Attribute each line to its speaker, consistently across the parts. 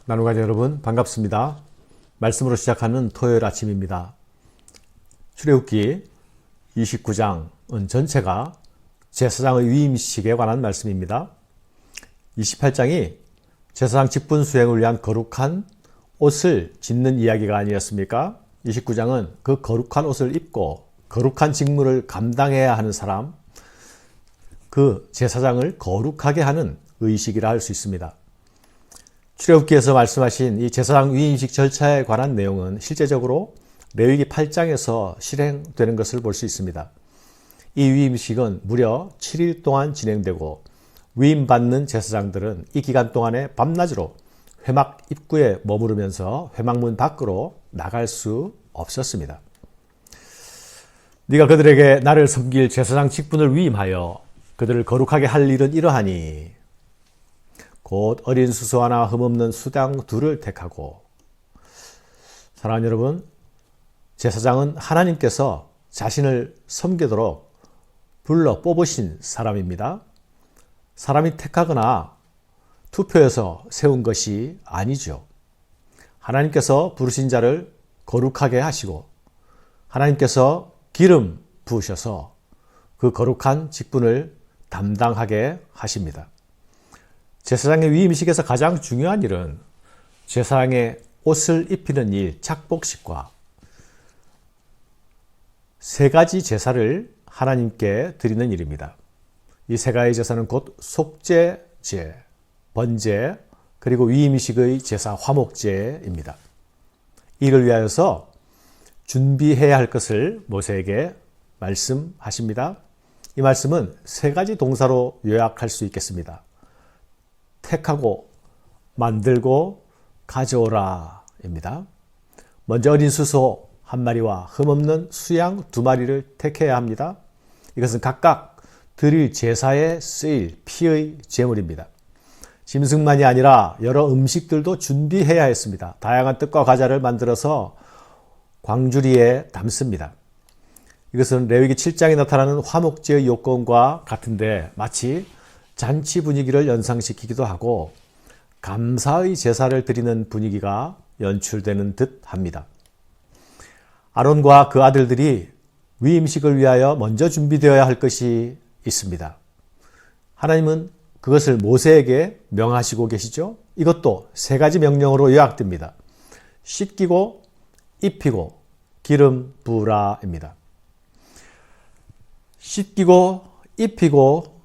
Speaker 1: 나누가족 여러분 반갑습니다. 말씀으로 시작하는 토요일 아침입니다. 출애굽기 29장은 전체가 제사장의 위임식에 관한 말씀입니다. 28장이 제사장 직분 수행을 위한 거룩한 옷을 짓는 이야기가 아니었습니까? 29장은 그 거룩한 옷을 입고 거룩한 직무를 감당해야 하는 사람, 그 제사장을 거룩하게 하는 의식이라 할 수 있습니다. 출애굽기에서 말씀하신 이 제사장 위임식 절차에 관한 내용은 실제적으로 레위기 8장에서 실행되는 것을 볼 수 있습니다. 이 위임식은 무려 7일 동안 진행되고 위임받는 제사장들은 이 기간 동안에 밤낮으로 회막 입구에 머무르면서 회막문 밖으로 나갈 수 없었습니다. 네가 그들에게 나를 섬길 제사장 직분을 위임하여 그들을 거룩하게 할 일은 이러하니 곧 어린 수소 하나 흠없는 수당 둘을 택하고. 사랑하는 여러분, 제사장은 하나님께서 자신을 섬기도록 불러 뽑으신 사람입니다. 사람이 택하거나 투표해서 세운 것이 아니죠. 하나님께서 부르신 자를 거룩하게 하시고 하나님께서 기름 부으셔서 그 거룩한 직분을 담당하게 하십니다. 제사장의 위임식에서 가장 중요한 일은 제사장의 옷을 입히는 일, 착복식과 세 가지 제사를 하나님께 드리는 일입니다. 이 세 가지 제사는 곧 속죄제, 번제, 그리고 위임식의 제사 화목제입니다. 이를 위하여서 준비해야 할 것을 모세에게 말씀하십니다. 이 말씀은 세 가지 동사로 요약할 수 있겠습니다. 택하고, 만들고, 가져오라 입니다. 먼저 어린 수소 한 마리와 흠없는 수양 두 마리를 택해야 합니다. 이것은 각각 드릴 제사에 쓰일 피의 제물입니다. 짐승만이 아니라 여러 음식들도 준비해야 했습니다. 다양한 뜻과 과자를 만들어서 광주리에 담습니다. 이것은 레위기 7장에 나타나는 화목제의 요건과 같은데 마치 잔치 분위기를 연상시키기도 하고 감사의 제사를 드리는 분위기가 연출되는 듯 합니다. 아론과 그 아들들이 위임식을 위하여 먼저 준비되어야 할 것이 있습니다. 하나님은 그것을 모세에게 명하시고 계시죠. 이것도 세 가지 명령으로 요약됩니다. 씻기고 입히고 기름 부으라입니다. 씻기고 입히고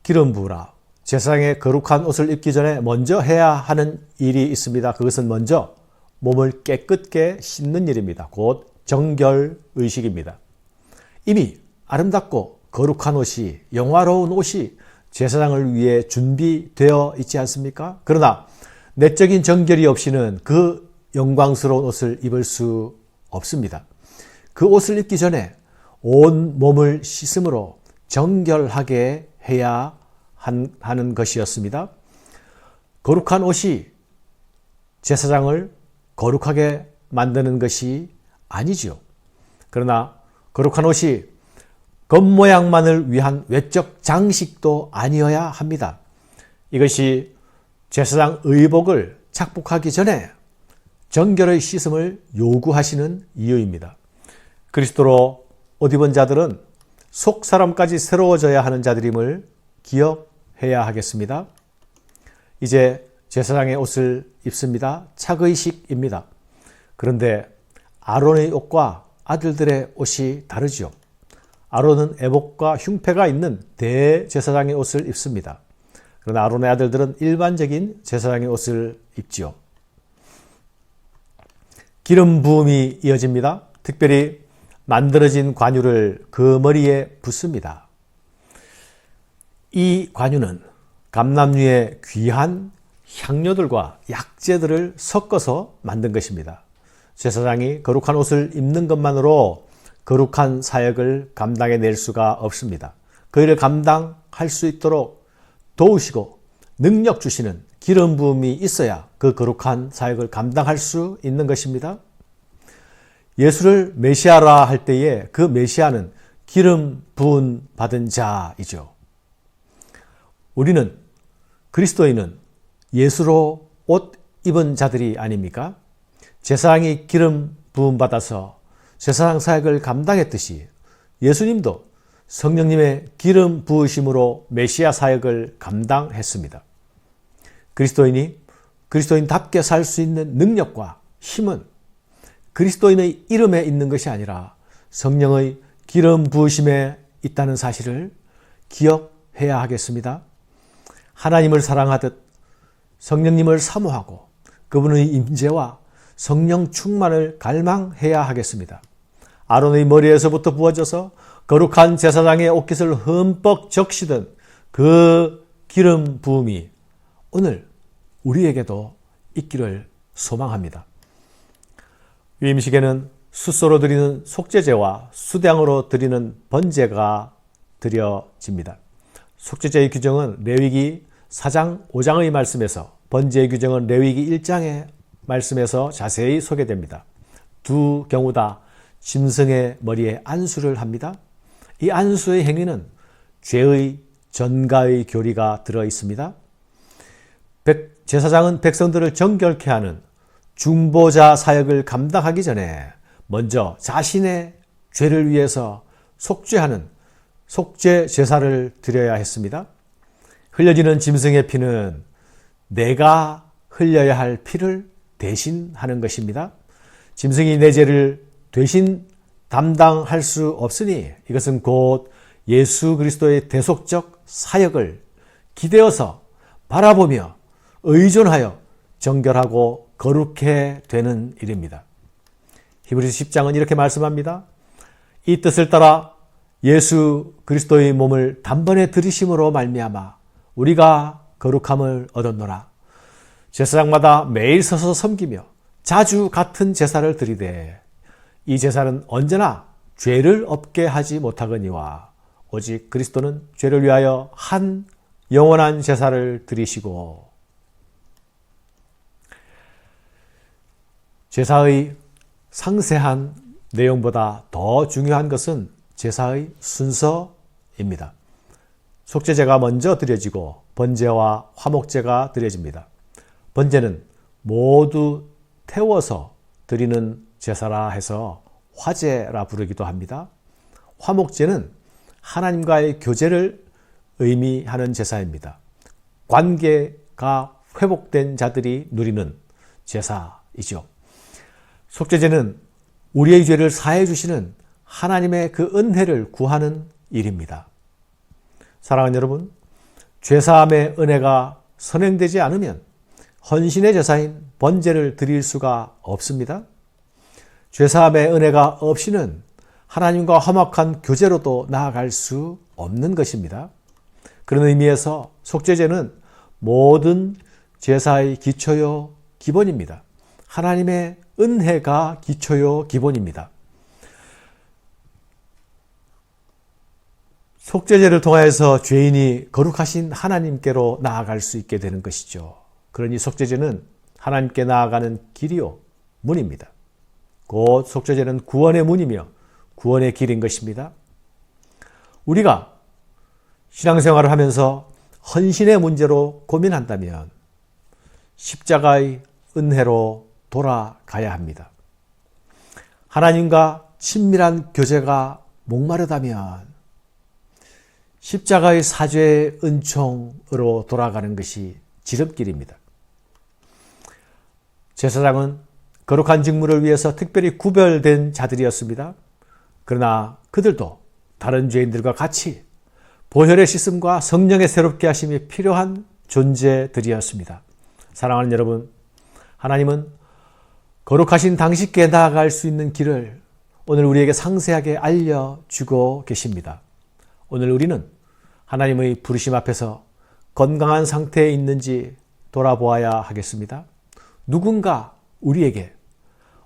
Speaker 1: 기름 부으라. 제사장의 거룩한 옷을 입기 전에 먼저 해야 하는 일이 있습니다. 그것은 먼저 몸을 깨끗게 씻는 일입니다. 곧 정결의식입니다. 이미 아름답고 거룩한 옷이, 영화로운 옷이 제사장을 위해 준비되어 있지 않습니까? 그러나 내적인 정결이 없이는 그 영광스러운 옷을 입을 수 없습니다. 그 옷을 입기 전에 온 몸을 씻음으로 정결하게 해야 하는 것이었습니다. 거룩한 옷이 제사장을 거룩하게 만드는 것이 아니죠. 그러나 거룩한 옷이 겉모양만을 위한 외적 장식도 아니어야 합니다. 이것이 제사장 의복을 착복하기 전에 정결의 씻음을 요구하시는 이유입니다. 그리스도로 옷 입은 자들은 속 사람까지 새로워져야 하는 자들임을 기억해야 하겠습니다. 이제 제사장의 옷을 입습니다. 착의식입니다. 그런데 아론의 옷과 아들들의 옷이 다르죠. 아론은 에봇과 흉패가 있는 대제사장의 옷을 입습니다. 그러나 아론의 아들들은 일반적인 제사장의 옷을 입지요. 기름 부음이 이어집니다. 특별히 만들어진 관유를 그 머리에 붓습니다. 이 관유는 감람류의 귀한 향료들과 약재들을 섞어서 만든 것입니다. 제사장이 거룩한 옷을 입는 것만으로 거룩한 사역을 감당해낼 수가 없습니다. 그 일을 감당할 수 있도록 도우시고 능력 주시는 기름 부음이 있어야 그 거룩한 사역을 감당할 수 있는 것입니다. 예수를 메시아라 할 때에 그 메시아는 기름 부은 받은 자이죠. 우리는 그리스도인은 예수로 옷 입은 자들이 아닙니까? 제사장이 기름 부음 받아서 제사장 사역을 감당했듯이 예수님도 성령님의 기름 부으심으로 메시아 사역을 감당했습니다. 그리스도인이 그리스도인답게 살 수 있는 능력과 힘은 그리스도인의 이름에 있는 것이 아니라 성령의 기름 부으심에 있다는 사실을 기억해야 하겠습니다. 하나님을 사랑하듯 성령님을 사모하고 그분의 임재와 성령 충만을 갈망해야 하겠습니다. 아론의 머리에서부터 부어져서 거룩한 제사장의 옷깃을 흠뻑 적시던 그 기름 부음이 오늘 우리에게도 있기를 소망합니다. 유임식에는 숫소로 드리는 속죄제와 수대양으로 드리는 번제가 드려집니다. 속죄제의 규정은 레위기 4장 5장의 말씀에서, 번제의 규정은 레위기 1장의 말씀에서 자세히 소개됩니다. 두 경우 다 짐승의 머리에 안수를 합니다. 이 안수의 행위는 죄의 전가의 교리가 들어 있습니다. 제사장은 백성들을 정결케 하는 중보자 사역을 감당하기 전에 먼저 자신의 죄를 위해서 속죄하는 속죄 제사를 드려야 했습니다. 흘려지는 짐승의 피는 내가 흘려야 할 피를 대신하는 것입니다. 짐승이 내 죄를 대신 담당할 수 없으니 이것은 곧 예수 그리스도의 대속적 사역을 기대어서 바라보며 의존하여 정결하고 거룩해 되는 일입니다. 히브리서 10장은 이렇게 말씀합니다. 이 뜻을 따라 예수 그리스도의 몸을 단번에 들이심으로 말미암아 우리가 거룩함을 얻었노라. 제사장마다 매일 서서 섬기며 자주 같은 제사를 드리되 이 제사는 언제나 죄를 없게 하지 못하거니와 오직 그리스도는 죄를 위하여 한 영원한 제사를 드리시고. 제사의 상세한 내용보다 더 중요한 것은 제사의 순서입니다. 속죄제가 먼저 드려지고 번제와 화목제가 드려집니다. 번제는 모두 태워서 드리는 제사라 해서 화제라 부르기도 합니다. 화목제는 하나님과의 교제를 의미하는 제사입니다. 관계가 회복된 자들이 누리는 제사이죠. 속죄제는 우리의 죄를 사해 주시는 하나님의 그 은혜를 구하는 일입니다. 사랑하는 여러분, 죄사함의 은혜가 선행되지 않으면 헌신의 제사인 번제를 드릴 수가 없습니다. 죄사함의 은혜가 없이는 하나님과 화목한 교제로도 나아갈 수 없는 것입니다. 그런 의미에서 속죄제는 모든 제사의 기초요 기본입니다. 하나님의 은혜가 기초요 기본입니다. 속죄제를 통하여서 죄인이 거룩하신 하나님께로 나아갈 수 있게 되는 것이죠. 그러니 속죄제는 하나님께 나아가는 길이요 문입니다. 곧 속죄제는 구원의 문이며 구원의 길인 것입니다. 우리가 신앙생활을 하면서 헌신의 문제로 고민한다면 십자가의 은혜로 돌아가야 합니다. 하나님과 친밀한 교제가 목마르다면 십자가의 사죄의 은총으로 돌아가는 것이 지름길입니다. 제사장은 거룩한 직무를 위해서 특별히 구별된 자들이었습니다. 그러나 그들도 다른 죄인들과 같이 보혈의 씻음과 성령의 새롭게 하심이 필요한 존재들이었습니다. 사랑하는 여러분, 하나님은 거룩하신 당신께 나아갈 수 있는 길을 오늘 우리에게 상세하게 알려주고 계십니다. 오늘 우리는 하나님의 부르심 앞에서 건강한 상태에 있는지 돌아보아야 하겠습니다. 누군가 우리에게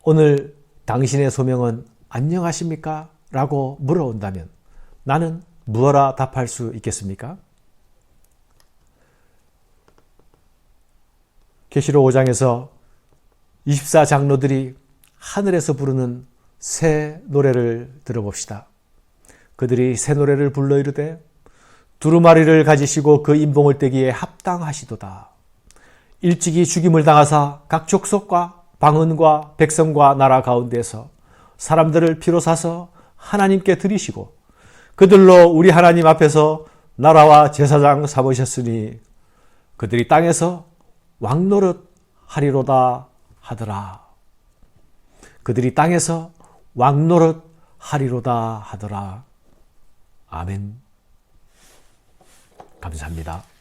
Speaker 1: 오늘 당신의 소명은 안녕하십니까? 라고 물어온다면 나는 무엇라 답할 수 있겠습니까? 계시록 5장에서 24장로들이 하늘에서 부르는 새 노래를 들어봅시다. 그들이 새 노래를 불러 이르되 두루마리를 가지시고 그 인봉을 떼기에 합당하시도다. 일찍이 죽임을 당하사 각 족속과 방언과 백성과 나라 가운데서 사람들을 피로 사서 하나님께 드리시고 그들로 우리 하나님 앞에서 나라와 제사장 삼으셨으니 그들이 땅에서 왕노릇 하리로다 하더라. 그들이 땅에서 왕노릇 하리로다 하더라. 아멘. 감사합니다.